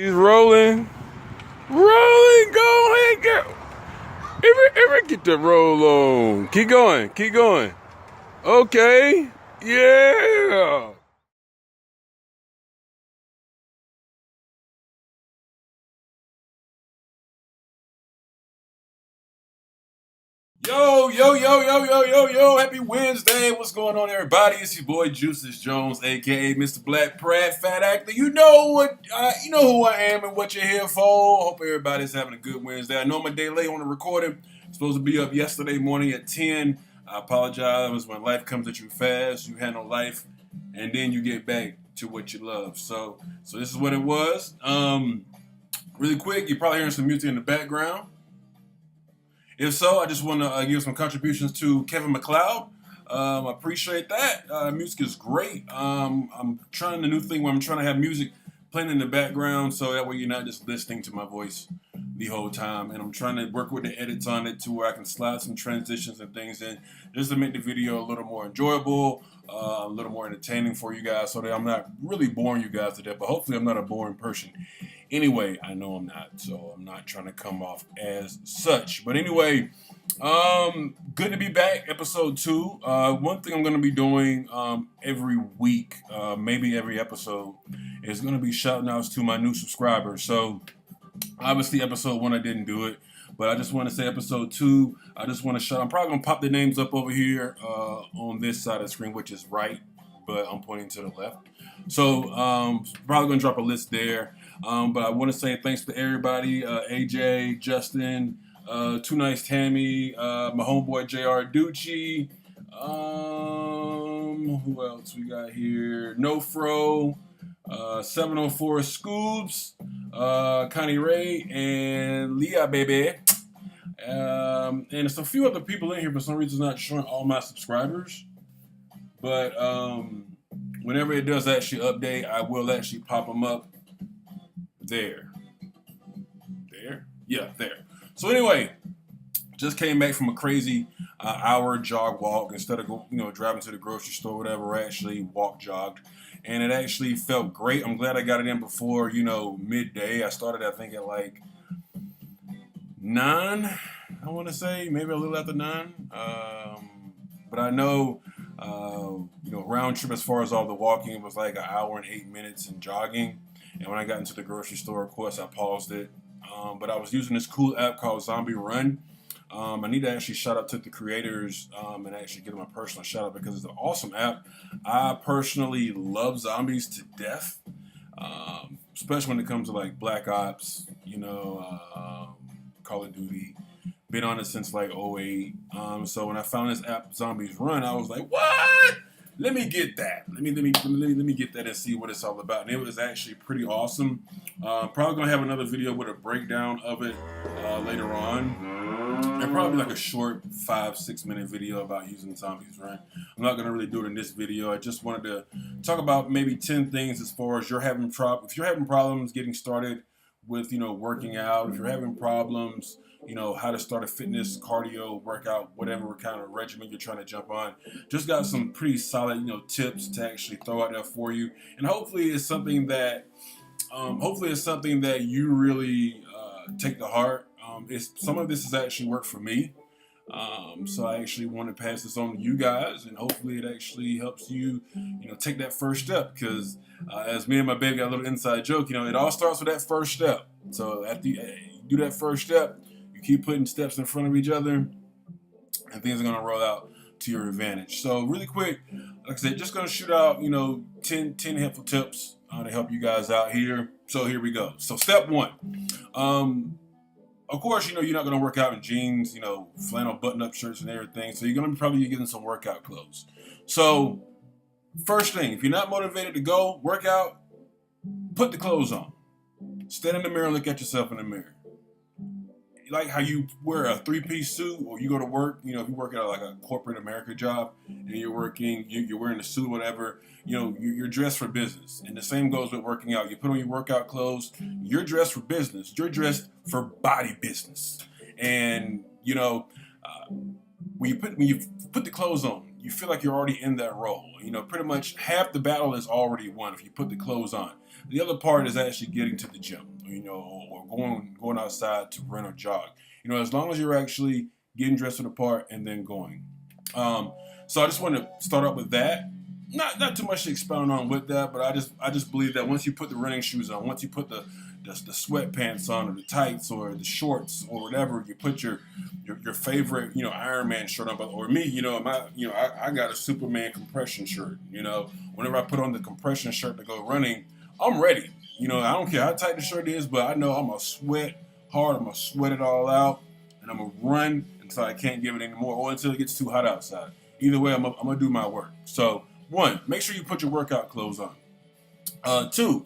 He's rolling. Rolling. Go ahead, girl. Ever get the roll on. Keep going. Keep going. Okay. Yeah. Yo, happy Wednesday. What's going on, everybody? It's your boy Juices Jones, aka Mr. BlackPrattFatActor. You know who I am and what you're here for. Hope everybody's having a good Wednesday. I know I'm a day late on the recording. I'm supposed to be up yesterday morning at 10. I apologize. When life comes at you fast, you handle life, and then you get back to what you love. So this is what it was. Really quick, you're probably hearing some music in the background. If so, I just want to give some contributions to Kevin MacLeod. I appreciate that. Music is great. I'm trying a new thing where I'm trying to have music playing in the background so that way you're not just listening to my voice the whole time. And I'm trying to work with the edits on it to where I can slide some transitions and things in just to make the video a little more enjoyable, a little more entertaining for you guys so that I'm not really boring you guys to death. But hopefully I'm not a boring person. Anyway, I know I'm not, so I'm not trying to come off as such. But anyway, good to be back, episode 2. One thing I'm going to be doing every week, maybe every episode, is going to be shouting outs to my new subscribers. So, obviously, episode 1, I didn't do it. But I just want to say episode 2, I just want to shout. I'm probably going to pop the names up over here on this side of the screen, which is right, but I'm pointing to the left. So, probably going to drop a list there. But I want to say thanks to everybody, AJ, Justin, Too Nice Tammy, my homeboy JR Ducci, who else we got here? Nofro, 704 Scoobs, Connie Ray, and Leah Baby. And there's a few other people in here, for some reason it's not showing all my subscribers. But whenever it does actually update, I will actually pop them up. There. Yeah, there. So anyway, just came back from a crazy hour jog walk. Instead of driving to the grocery store, whatever, I actually jogged, and it actually felt great. I'm glad I got it in before midday. I started I think at like 9. I want to say maybe a little after 9. But I know round trip as far as all the walking was like an hour and 8 minutes in jogging. And when I got into the grocery store, of course, I paused it. But I was using this cool app called Zombie Run. I need to actually shout out to the creators and actually give them a personal shout out because it's an awesome app. I personally love zombies to death, especially when it comes to like Black Ops, Call of Duty. Been on it since like 08. So when I found this app, Zombies Run, I was like, what? Let me get that. Let me get that and see what it's all about. And it was actually pretty awesome. Probably gonna have another video with a breakdown of it later on. And probably like a short 5-6 minute video about using Zombies Run. I'm not gonna really do it in this video. I just wanted to talk about maybe 10 things as far as if you're having problems getting started with working out, if you're having problems how to start a fitness, cardio, workout, whatever kind of regimen you're trying to jump on. Just got some pretty solid, tips to actually throw out there for you. And hopefully it's something that you really take to heart. Some of this has actually worked for me. So I actually want to pass this on to you guys, and hopefully it actually helps you, take that first step. Because as me and my baby got a little inside joke, it all starts with that first step. So after you do that first step, you keep putting steps in front of each other, and things are going to roll out to your advantage. So really quick, like I said, just going to shoot out, 10 helpful tips to help you guys out here. So here we go. So step 1. Of course, you're not going to work out in jeans, flannel button-up shirts and everything. So you're going to probably be getting some workout clothes. So first thing, if you're not motivated to go work out, put the clothes on. Stand in the mirror and look at yourself in the mirror. Like how you wear a 3-piece suit, or you go to work, if you work at like a corporate America job and you're wearing a suit, whatever, you're dressed for business. And the same goes with working out. You put on your workout clothes, you're dressed for business. You're dressed for body business. And, when you put the clothes on, you feel like you're already in that role. Pretty much half the battle is already won if you put the clothes on. The other part is actually getting to the gym, or going outside to run or jog. As long as you're actually getting dressed for the part and then going. So I just want to start out with that. Not too much to expound on with that, but I just believe that once you put the running shoes on, once you put the sweatpants on, or the tights, or the shorts, or whatever, you put your favorite Iron Man shirt on. Or me, I got a Superman compression shirt. Whenever I put on the compression shirt to go running, I'm ready. I don't care how tight the shirt is, but I know I'm gonna sweat hard. I'm gonna sweat it all out, and I'm gonna run until I can't give it anymore, or until it gets too hot outside. Either way, I'm gonna do my work. So, one, make sure you put your workout clothes on. Two,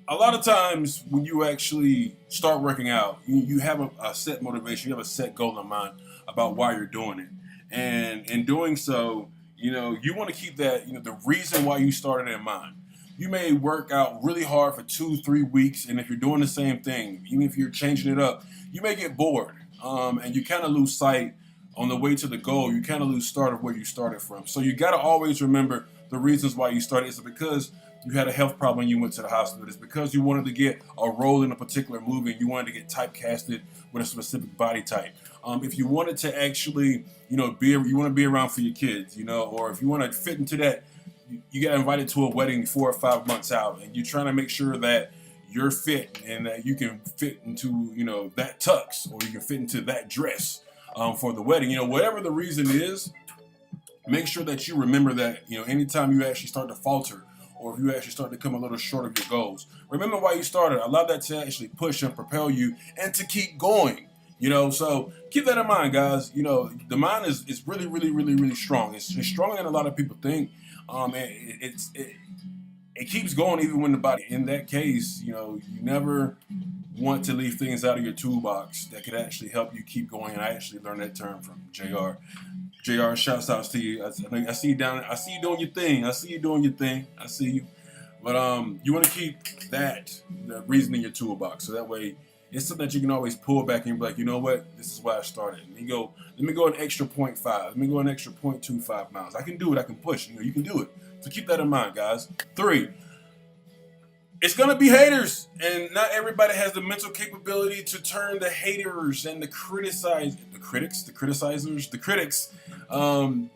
a lot of times when you actually start working out, you have a set motivation, you have a set goal in mind about why you're doing it. And in doing so, you want to keep that, the reason why you started in mind. You may work out really hard for 2-3 weeks, and if you're doing the same thing, even if you're changing it up, you may get bored, and you kind of lose sight on the way to the goal. You kind of lose start of where you started from. So you got to always remember the reasons why you started. Is it because you had a health problem and you went to the hospital? It's because you wanted to get a role in a particular movie and you wanted to get typecasted with a specific body type. If you wanted to actually, you want to be around for your kids, or if you want to fit into that, you got invited to a wedding 4 or 5 months out, and you're trying to make sure that you're fit and that you can fit into, that tux, or you can fit into that dress for the wedding. Whatever the reason is, make sure that you remember that, anytime you actually start to falter, or if you actually start to come a little short of your goals, remember why you started. Allow that to actually push and propel you and to keep going. So keep that in mind, guys. The mind is really, really, really, really strong. It's stronger than a lot of people think. It keeps going even when the body. In that case, you never want to leave things out of your toolbox that could actually help you keep going. And I actually learned that term from JR. JR, shouts out to you. I see you down there. I see you doing your thing. I see you. But you want to keep that reason in your toolbox, so that way it's something that you can always pull back and be like, you know what, this is why I started. Let me go an extra 0.5. Let me go an extra 0.25 miles. I can do it. I can push. You can do it. So keep that in mind, guys. 3, it's gonna be haters, and not everybody has the mental capability to turn the haters and the criticizers,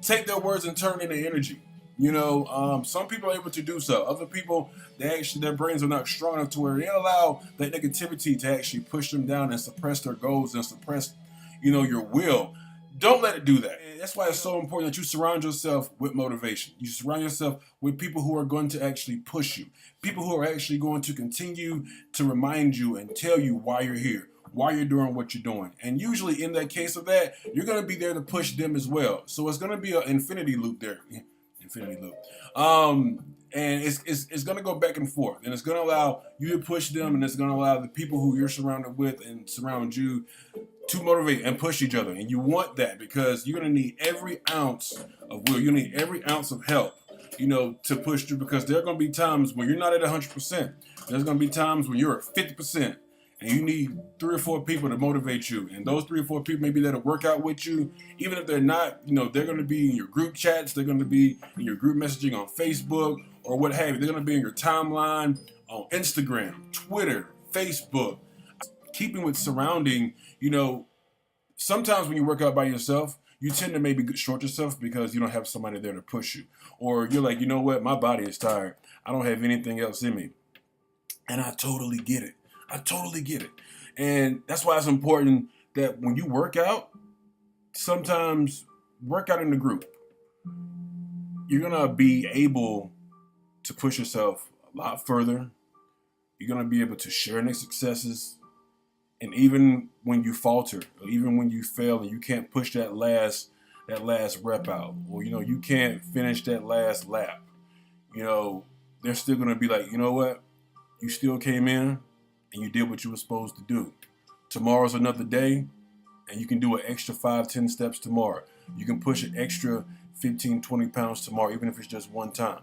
take their words and turn into energy. Some people are able to do so. Other people, their brains are not strong enough to where they allow that negativity to actually push them down and suppress their goals and suppress, your will. Don't let it do that. And that's why it's so important that you surround yourself with motivation. You surround yourself with people who are going to actually push you. People who are actually going to continue to remind you and tell you why you're here, why you're doing what you're doing. And usually in that case of that, you're going to be there to push them as well. So it's going to be an infinity loop there. And it's going to go back and forth. And it's going to allow you to push them, and it's going to allow the people who you're surrounded with and surround you to motivate and push each other. And you want that because you're going to need every ounce of will. You need every ounce of help, to push through, because there are going to be times when you're not at 100%. There's going to be times when you're at 50%. And you need 3 or 4 people to motivate you. And those 3 or 4 people may be there to work out with you. Even if they're not, they're going to be in your group chats. They're going to be in your group messaging on Facebook or what have you. They're going to be in your timeline on Instagram, Twitter, Facebook. Keeping with surrounding, sometimes when you work out by yourself, you tend to maybe short yourself because you don't have somebody there to push you. Or you're like, you know what, my body is tired. I don't have anything else in me. And I totally get it. And that's why it's important that when you work out, sometimes work out in the group. You're going to be able to push yourself a lot further. You're going to be able to share in your successes. And even when you falter, or even when you fail and you can't push that last rep out, or, you can't finish that last lap, they're still going to be like, you know what? You still came in and you did what you were supposed to do. Tomorrow's another day, and you can do an extra 5-10 steps tomorrow. You can push an extra 15-20 pounds tomorrow, even if it's just one time.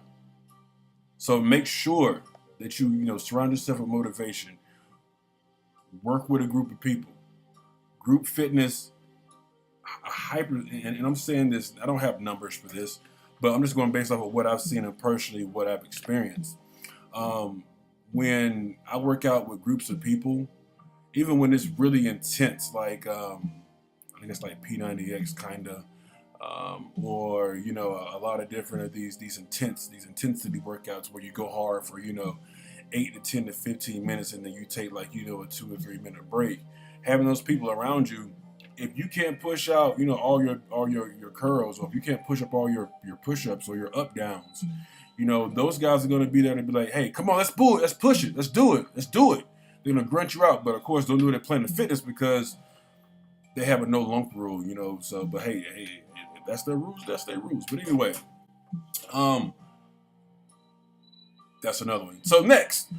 So make sure that you surround yourself with motivation. Work with a group of people. Group fitness a hyper, and I'm saying this, I don't have numbers for this, but I'm just going based off of what I've seen and personally what I've experienced. Um, when I work out with groups of people, even when it's really intense, like I guess like P90X kind of, or a lot of different of these intensity workouts where you go hard for 8 to 10 to 15 minutes, and then you take like a 2 or 3 minute break. Having those people around you, if you can't push out all your curls, or if you can't push up all your push-ups or your up downs, those guys are going to be there to be like, hey, come on, let's push it, let's do it. They're going to grunt you out, but of course don't do it at Planet Fitness because they have a no lump rule, so, but hey, if that's their rules, that's their rules. But anyway, that's another one. So next,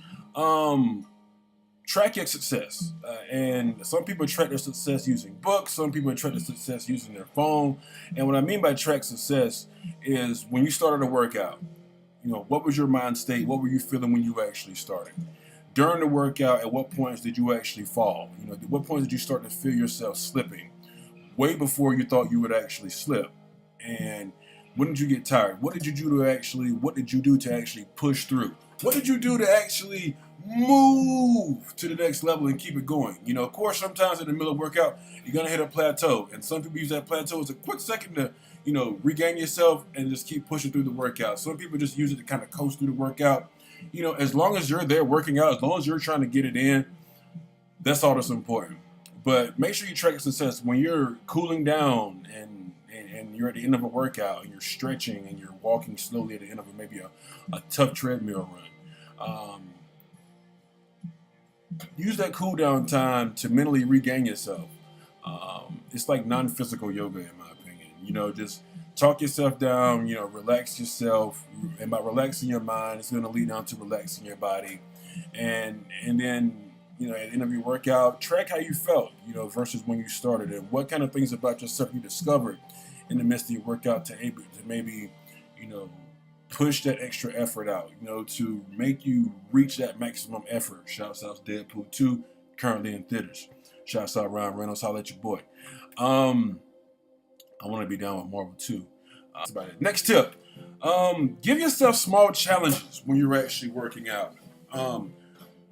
track your success. And some people track their success using books. Some people track their success using their phone. And what I mean by track success is when you started a workout, what was your mind state? What were you feeling when you actually started? During the workout, at what points did you actually fall? At what points did you start to feel yourself slipping? Way before you thought you would actually slip. And when did you get tired? What did you do to actually push through? What did you do to actually move to the next level and keep it going? Of course, sometimes in the middle of workout, you're going to hit a plateau. And some people use that plateau as a quick second to, regain yourself and just keep pushing through the workout. Some people just use it to kind of coast through the workout. As long as you're there working out, as long as you're trying to get it in, that's all that's important. But make sure you track success when you're cooling down and you're at the end of a workout and you're stretching and you're walking slowly at the end of maybe a tough treadmill run. Use that cool down time to mentally regain yourself. It's like non-physical yoga, in my opinion. Just talk yourself down, relax yourself. And by relaxing your mind, it's going to lead down to relaxing your body. And then, at the end of your workout, track how you felt, versus when you started, and what kind of things about yourself you discovered in the midst of your workout to maybe, push that extra effort out, to make you reach that maximum effort. Shouts out Deadpool 2, currently in theaters. Shouts out Ryan Reynolds, holla at your boy. I want to be down with Marvel 2. That's about it. Next tip. Give yourself small challenges when you're actually working out.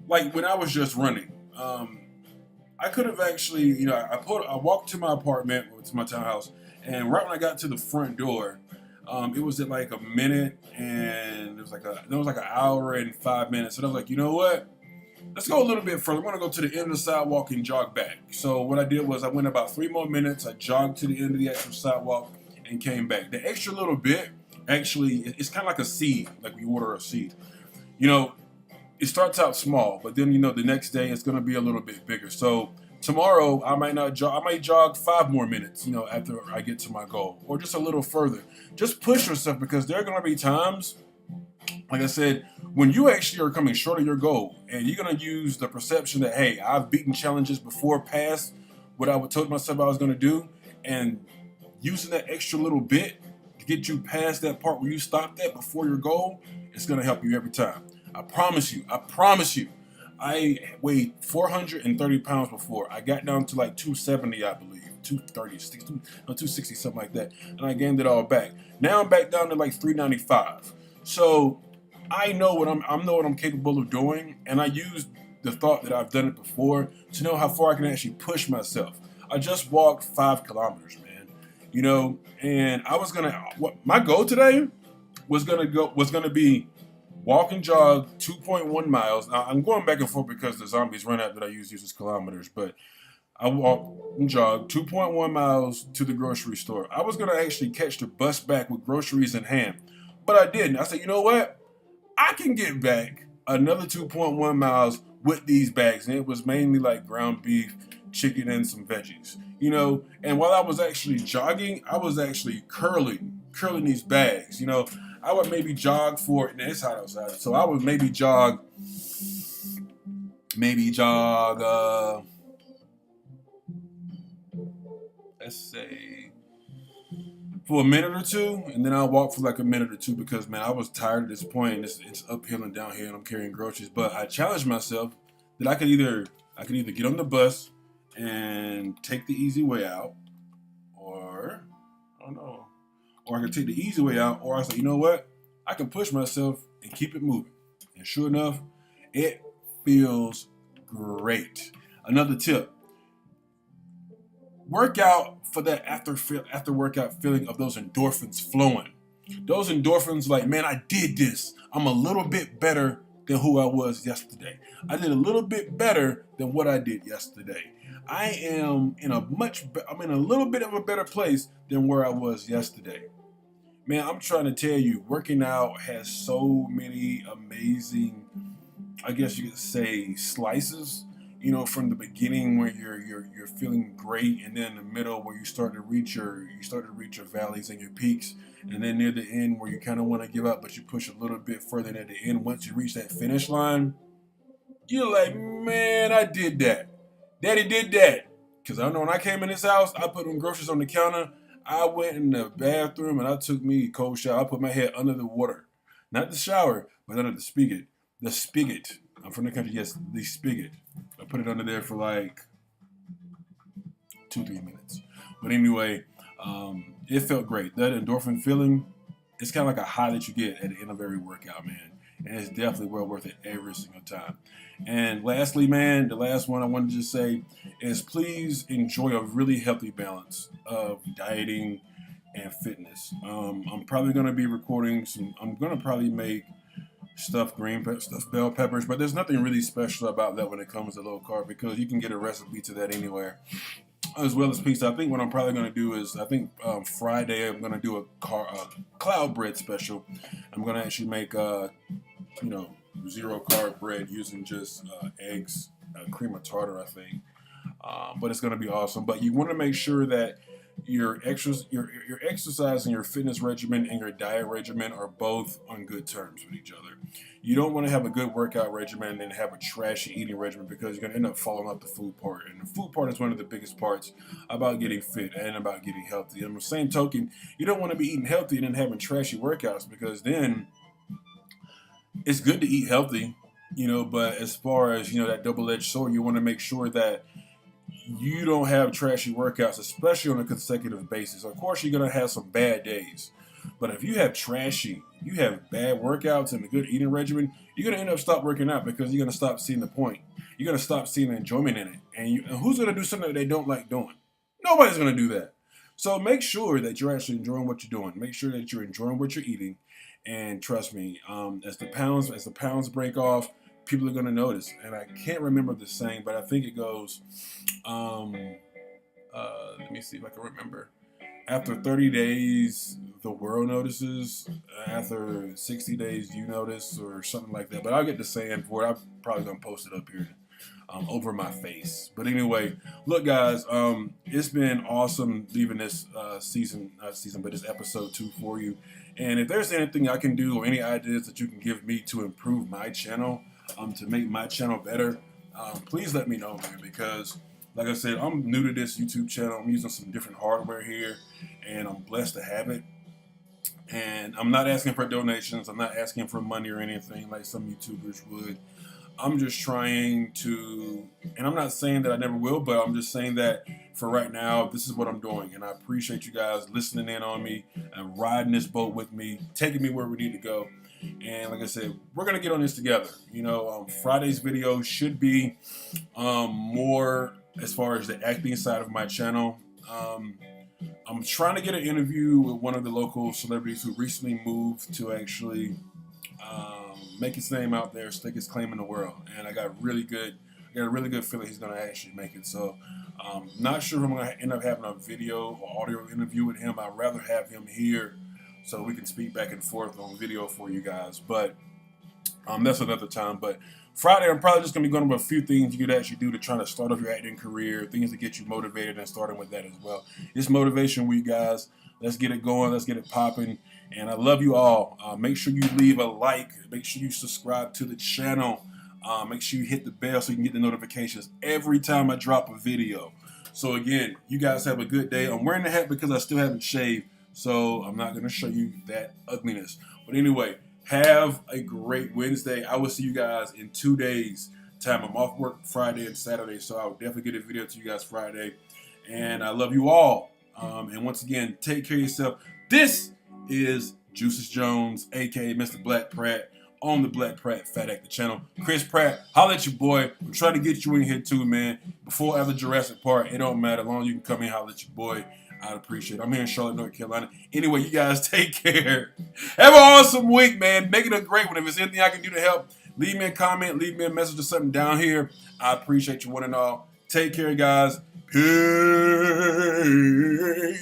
Like when I was just running, I could have actually, I walked to my apartment, to my townhouse, and right when I got to the front door, it was at like a minute, and it was like an hour and 5 minutes, and I was like, you know what? Let's go a little bit further. I'm gonna go to the end of the sidewalk and jog back. So what I did was I went about 3 more minutes. I jogged to the end of the actual sidewalk and came back. The extra little bit, actually, it's kind of like a seed, like we water a seed. It starts out small, but then the next day it's gonna be a little bit bigger. So tomorrow I might not jog. I might jog 5 more minutes, after I get to my goal, or just a little further. Just push yourself, because there are gonna be times, like I said, when you actually are coming short of your goal, and you're gonna use the perception that, hey, I've beaten challenges before, past what I told myself I was gonna do, and using that extra little bit to get you past that part where you stopped at before your goal, it's gonna help you every time. I promise you. I weighed 430 pounds before. I got down to like 270, I believe. 230, 260, something like that. And I gained it all back. Now I'm back down to like 395. So I know what I'm capable of doing, and I use the thought that I've done it before to know how far I can actually push myself. I just walked 5 kilometers, man. And my goal today was gonna be walk and jog 2.1 miles. Now, I'm going back and forth because the Zombies Run app that I use uses kilometers, but I walked and jogged 2.1 miles to the grocery store. I was going to actually catch the bus back with groceries in hand, but I didn't. I said, you know what? I can get back another 2.1 miles with these bags. And it was mainly like ground beef, chicken, and some veggies. And while I was actually jogging, I was actually curling these bags. I would maybe jog for, and it's hot outside, so I would maybe jog, let's say, for a minute or two, and then I'll walk for like a minute or two, because, man, I was tired at this point, and it's uphill and downhill, and I'm carrying groceries. But I challenged myself that I could either get on the bus and take the easy way out, oh no. Or I can take the easy way out, or I say, you know what? I can push myself and keep it moving. And sure enough, it feels great. Another tip, work out for that after workout feeling of those endorphins flowing. Those endorphins, like, man, I did this. I'm a little bit better than who I was yesterday. I did a little bit better than what I did yesterday. I'm in a little bit of a better place than where I was yesterday. Man, I'm trying to tell you, working out has so many amazing, I guess you could say, slices. You know, from the beginning where you're feeling great, and then the middle where you start to reach your valleys and your peaks, and then near the end where you kind of want to give up, but you push a little bit further. And at the end, once you reach that finish line, you're like, man, I did that. Daddy did that. Because I know when I came in this house, I put them groceries on the counter. I went in the bathroom and I took me a cold shower. I put my head under the water. Not the shower, but under the spigot. The spigot. I'm from the country, yes, the spigot. I put it under there for like 2-3 minutes. But anyway, it felt great. That endorphin feeling, it's kind of like a high that you get at the end of every workout, man. And it's definitely well worth it every single time. And lastly, man, the last one I wanted to just say is please enjoy a really healthy balance of dieting and fitness. I'm probably going to be recording I'm going to probably make stuffed bell peppers, but there's nothing really special about that when it comes to low carb, because you can get a recipe to that anywhere. As well as pizza. I think what I'm probably going to do is, Friday I'm going to do a cloud bread special. I'm going to actually make zero carb bread using just eggs, cream of tartar, I think. But it's going to be awesome. But you want to make sure that your exercise and your fitness regimen and your diet regimen are both on good terms with each other. You don't want to have a good workout regimen and then have a trashy eating regimen, because you're going to end up falling off the food part. And the food part is one of the biggest parts about getting fit and about getting healthy. And on the same token, you don't want to be eating healthy and then having trashy workouts, because then it's good to eat healthy, but as far as, that double-edged sword, you want to make sure that you don't have trashy workouts, especially on a consecutive basis. Of course, you're going to have some bad days. But if you have bad workouts and a good eating regimen, you're going to end up stop working out, because you're going to stop seeing the point. You're going to stop seeing the enjoyment in it. And who's going to do something that they don't like doing? Nobody's going to do that. So make sure that you're actually enjoying what you're doing. Make sure that you're enjoying what you're eating. And trust me, as the pounds break off, people are going to notice. And I can't remember the saying, but I think it goes, let me see if I can remember. After 30 days, the world notices. After 60 days, you notice, or something like that. But I'll get the saying for it. I'm probably going to post it up here over my face. But anyway, look, guys, it's been awesome leaving this this episode 2 for you. And if there's anything I can do or any ideas that you can give me to improve my channel, to make my channel better, please let me know, man, because like I said, I'm new to this YouTube channel. I'm using some different hardware here, and I'm blessed to have it. And I'm not asking for donations. I'm not asking for money or anything like some YouTubers would. I'm just trying to, and I'm not saying that I never will, but I'm just saying that for right now, this is what I'm doing. And I appreciate you guys listening in on me and riding this boat with me, taking me where we need to go. And like I said, we're going to get on this together. Friday's video should be more as far as the acting side of my channel. I'm trying to get an interview with one of the local celebrities who recently moved to actually make his name out there, stake his claim in the world. And I got a really good feeling he's going to actually make it. So not sure if I'm going to end up having a video or audio interview with him. I'd rather have him here so we can speak back and forth on video for you guys. But that's another time. But Friday, I'm probably just going to be going over a few things you could actually do to try to start off your acting career, things to get you motivated, and starting with that as well. It's Motivation Week, guys. Let's get it going. Let's get it popping. And I love you all. Make sure you leave a like. Make sure you subscribe to the channel. Make sure you hit the bell so you can get the notifications every time I drop a video. So again, you guys have a good day. I'm wearing the hat because I still haven't shaved, so I'm not going to show you that ugliness. But anyway, have a great Wednesday. I will see you guys in 2 days' time. I'm off work Friday and Saturday, so I'll definitely get a video to you guys Friday. And I love you all. And once again, take care of yourself. This is Juices Jones, aka Mr. Black Pratt, on the Black Pratt Fat Actor channel. Chris Pratt, holla at your boy. I'm trying to get you in here too, man. Before ever Jurassic Park, it don't matter. As long as you can come in, holla at your boy. I'd appreciate it. I'm here in Charlotte, North Carolina. Anyway, you guys take care. Have an awesome week, man. Make it a great one. If there's anything I can do to help, leave me a comment, leave me a message or something down here. I appreciate you one and all. Take care, guys. Peace.